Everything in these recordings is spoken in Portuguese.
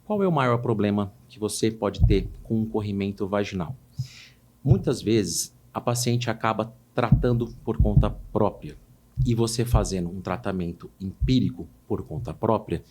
Qual é o maior problema que você pode ter com um corrimento vaginal? Muitas vezes a paciente acaba tratando por conta própria e você fazendo um tratamento empírico por conta própria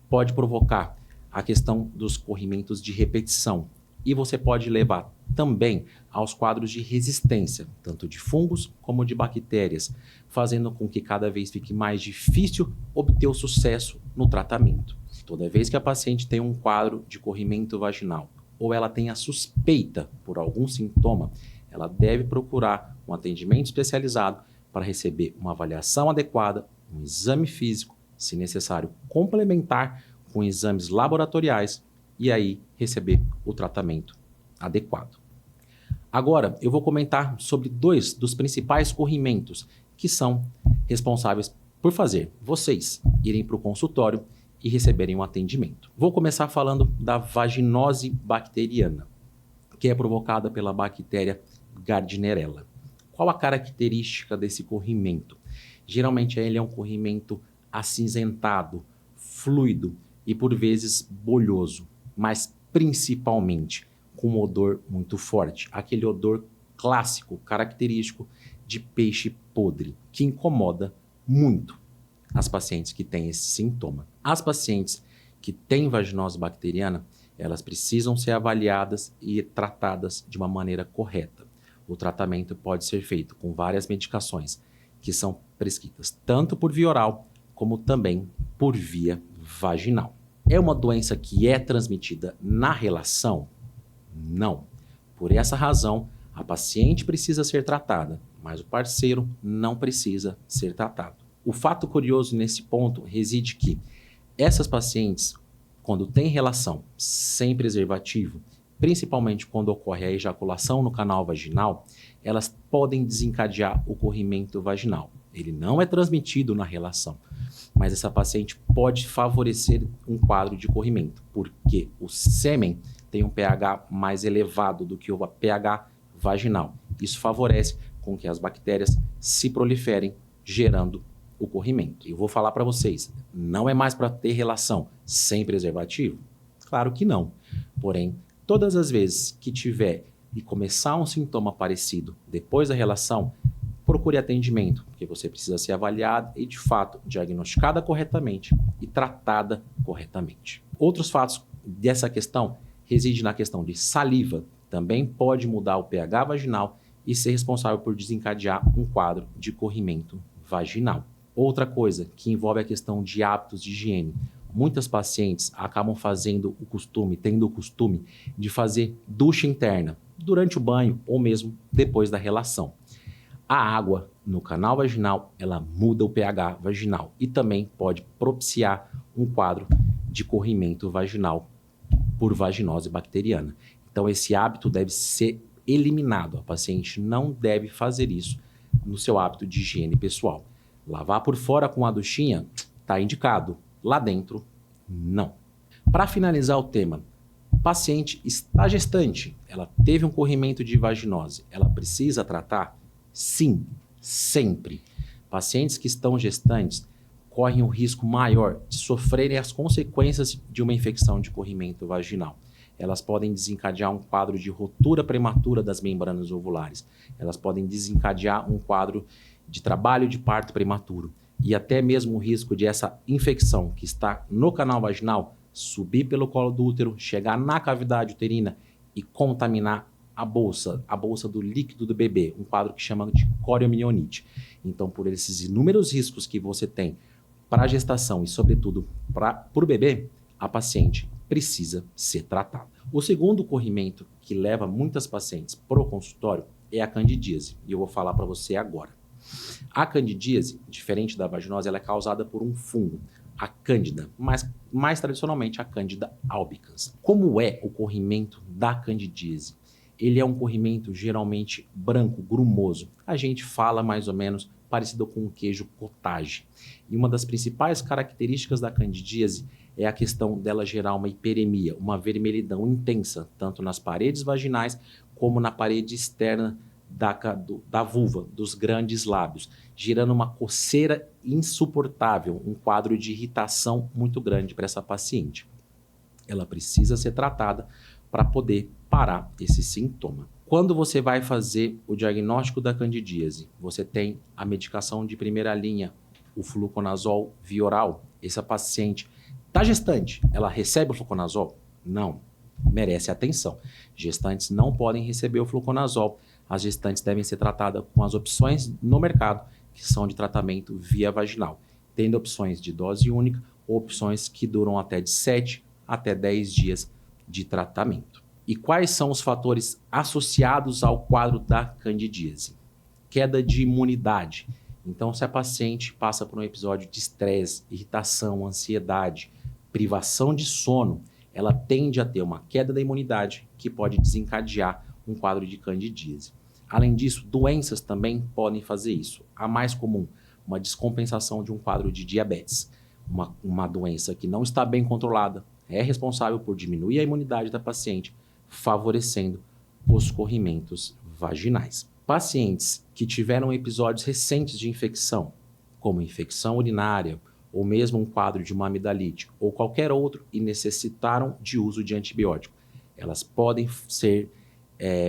pode provocar a questão dos corrimentos de repetição e você pode levar também aos quadros de resistência, tanto de fungos como de bactérias, fazendo com que cada vez fique mais difícil obter o sucesso no tratamento. Toda vez que a paciente tem um quadro de corrimento vaginal ou ela tem a suspeita por algum sintoma, ela deve procurar um atendimento especializado para receber uma avaliação adequada, um exame físico, se necessário complementar com exames laboratoriais e aí receber o tratamento adequado. Agora eu vou comentar sobre 2 dos principais corrimentos que são responsáveis por fazer vocês irem para o consultório e receberem um atendimento. Vou começar falando da vaginose bacteriana, que é provocada pela bactéria Gardnerella. Qual a característica desse corrimento? Geralmente ele é um corrimento acinzentado, fluido e por vezes bolhoso, mas principalmente com um odor muito forte, aquele odor clássico, característico de peixe podre, que incomoda muito as pacientes que têm esse sintoma. As pacientes que têm vaginose bacteriana, elas precisam ser avaliadas e tratadas de uma maneira correta. O tratamento pode ser feito com várias medicações que são prescritas tanto por via oral como também por via vaginal. É uma doença que é transmitida na relação? Não. Por essa razão, a paciente precisa ser tratada, mas o parceiro não precisa ser tratado. O fato curioso nesse ponto reside que essas pacientes, quando têm relação sem preservativo, principalmente quando ocorre a ejaculação no canal vaginal, elas podem desencadear o corrimento vaginal. Ele não é transmitido na relação, mas essa paciente pode favorecer um quadro de corrimento, porque o sêmen tem um pH mais elevado do que o pH vaginal. Isso favorece com que as bactérias se proliferem, gerando o corrimento. Eu vou falar para vocês, não é mais para ter relação sem preservativo? Claro que não. Porém, todas as vezes que tiver e começar um sintoma parecido depois da relação, procure atendimento, porque você precisa ser avaliada e, de fato, diagnosticada corretamente e tratada corretamente. Outros fatos dessa questão residem na questão de saliva, também pode mudar o pH vaginal e ser responsável por desencadear um quadro de corrimento vaginal. Outra coisa que envolve a questão de hábitos de higiene. Muitas pacientes acabam tendo o costume de fazer ducha interna durante o banho ou mesmo depois da relação. A água no canal vaginal, ela muda o pH vaginal e também pode propiciar um quadro de corrimento vaginal por vaginose bacteriana. Então esse hábito deve ser eliminado. A paciente não deve fazer isso no seu hábito de higiene pessoal. Lavar por fora com a duchinha está indicado. Lá dentro, não. Para finalizar o tema, paciente está gestante, ela teve um corrimento de vaginose, ela precisa tratar? Sim, sempre. Pacientes que estão gestantes correm o risco maior de sofrerem as consequências de uma infecção de corrimento vaginal. Elas podem desencadear um quadro de ruptura prematura das membranas ovulares. Elas podem desencadear um quadro de trabalho de parto prematuro e até mesmo o risco de essa infecção que está no canal vaginal subir pelo colo do útero, chegar na cavidade uterina e contaminar a bolsa do líquido do bebê, um quadro que chama de coriomielite. Então, por esses inúmeros riscos que você tem para a gestação e, sobretudo, para o bebê, a paciente precisa ser tratada. O segundo corrimento que leva muitas pacientes para o consultório é a candidíase, e eu vou falar para você agora. A candidíase, diferente da vaginose, ela é causada por um fungo, a cândida, mas mais tradicionalmente a cândida albicans. Como é o corrimento da candidíase? Ele é um corrimento geralmente branco, grumoso. A gente fala mais ou menos parecido com o queijo cottage. E uma das principais características da candidíase é a questão dela gerar uma hiperemia, uma vermelhidão intensa, tanto nas paredes vaginais como na parede externa da vulva, dos grandes lábios, gerando uma coceira insuportável, um quadro de irritação muito grande para essa paciente. ela precisa ser tratada para poder parar esse sintoma. Quando você vai fazer o diagnóstico da candidíase, você tem a medicação de primeira linha, o fluconazol via oral. Essa paciente está gestante, ela recebe o fluconazol? Não, merece atenção. Gestantes não podem receber o fluconazol. As gestantes devem ser tratadas com as opções no mercado, que são de tratamento via vaginal, tendo opções de dose única ou opções que duram até de 7 até 10 dias de tratamento. E quais são os fatores associados ao quadro da candidíase? Queda de imunidade. Então, se a paciente passa por um episódio de estresse, irritação, ansiedade, privação de sono, ela tende a ter uma queda da imunidade que pode desencadear um quadro de candidíase. Além disso, doenças também podem fazer isso. A mais comum, uma descompensação de um quadro de diabetes. Uma doença que não está bem controlada é responsável por diminuir a imunidade da paciente, favorecendo os corrimentos vaginais. Pacientes que tiveram episódios recentes de infecção, como infecção urinária, ou mesmo um quadro de uma amidalite, ou qualquer outro, e necessitaram de uso de antibiótico, elas podem ser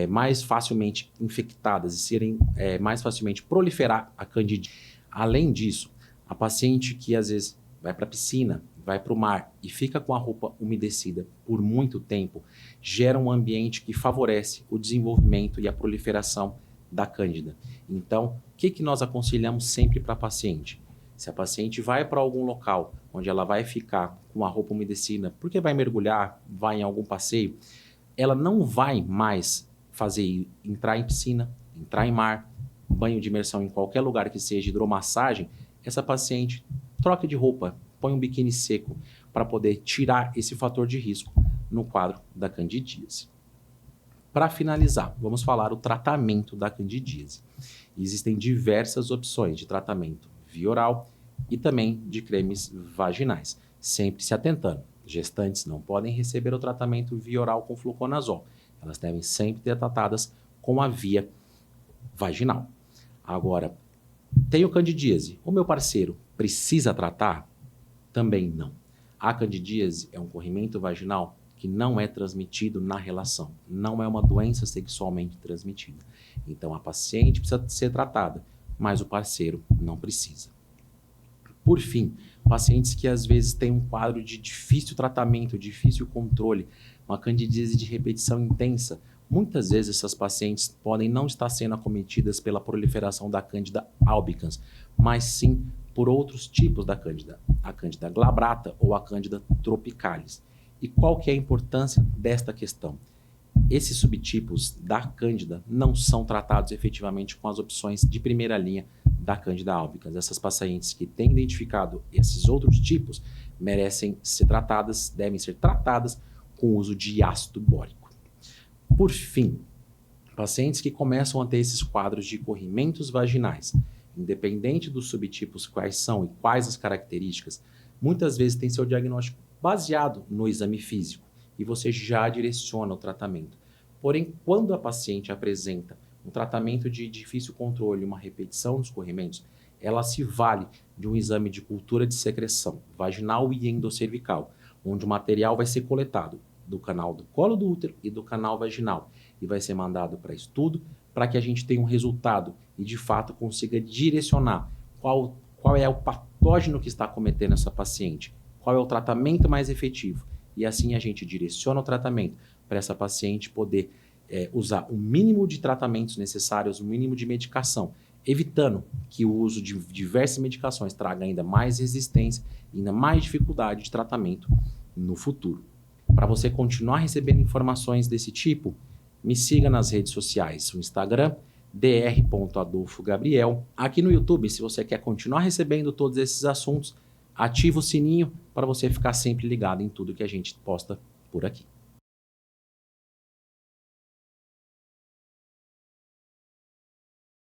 mais facilmente infectadas e serem mais facilmente proliferar a candidíase. Além disso, a paciente que às vezes vai para a piscina, vai para o mar e fica com a roupa umedecida por muito tempo, gera um ambiente que favorece o desenvolvimento e a proliferação da cândida. Então, o que nós aconselhamos sempre para a paciente? Se a paciente vai para algum local onde ela vai ficar com a roupa umedecida, porque vai mergulhar, vai em algum passeio, ela não vai mais entrar em piscina, entrar em mar, banho de imersão em qualquer lugar que seja, hidromassagem, essa paciente troca de roupa, põe um biquíni seco para poder tirar esse fator de risco no quadro da candidíase. Para finalizar, vamos falar o tratamento da candidíase. Existem diversas opções de tratamento via oral e também de cremes vaginais, sempre se atentando. Gestantes não podem receber o tratamento via oral com fluconazol. Elas devem sempre ser tratadas com a via vaginal. Agora, tenho candidíase. O meu parceiro precisa tratar? Também não. A candidíase é um corrimento vaginal que não é transmitido na relação. Não é uma doença sexualmente transmitida. Então, a paciente precisa ser tratada, mas o parceiro não precisa. Por fim, pacientes que às vezes têm um quadro de difícil tratamento, difícil controle, uma candidíase de repetição intensa, muitas vezes essas pacientes podem não estar sendo acometidas pela proliferação da Candida albicans, mas sim por outros tipos da Cândida, a Cândida glabrata ou a Cândida tropicalis. E qual que é a importância desta questão? Esses subtipos da Cândida não são tratados efetivamente com as opções de primeira linha da Cândida albicans. Essas pacientes que têm identificado esses outros tipos merecem ser tratadas, devem ser tratadas com o uso de ácido bórico. Por fim, pacientes que começam a ter esses quadros de corrimentos vaginais, independente dos subtipos quais são e quais as características, muitas vezes tem seu diagnóstico baseado no exame físico e você já direciona o tratamento. Porém, quando a paciente apresenta um tratamento de difícil controle, uma repetição dos corrimentos, ela se vale de um exame de cultura de secreção vaginal e endocervical, onde o material vai ser coletado do canal do colo do útero e do canal vaginal e vai ser mandado para estudo para que a gente tenha um resultado e de fato consiga direcionar qual é o patógeno que está acometendo essa paciente, qual é o tratamento mais efetivo. E assim a gente direciona o tratamento para essa paciente poder usar o mínimo de tratamentos necessários, o mínimo de medicação, evitando que o uso de diversas medicações traga ainda mais resistência e ainda mais dificuldade de tratamento no futuro. Para você continuar recebendo informações desse tipo, me siga nas redes sociais, o Instagram, dr.adolfogabriel. Aqui no YouTube, se você quer continuar recebendo todos esses assuntos, ativa o sininho para você ficar sempre ligado em tudo que a gente posta por aqui.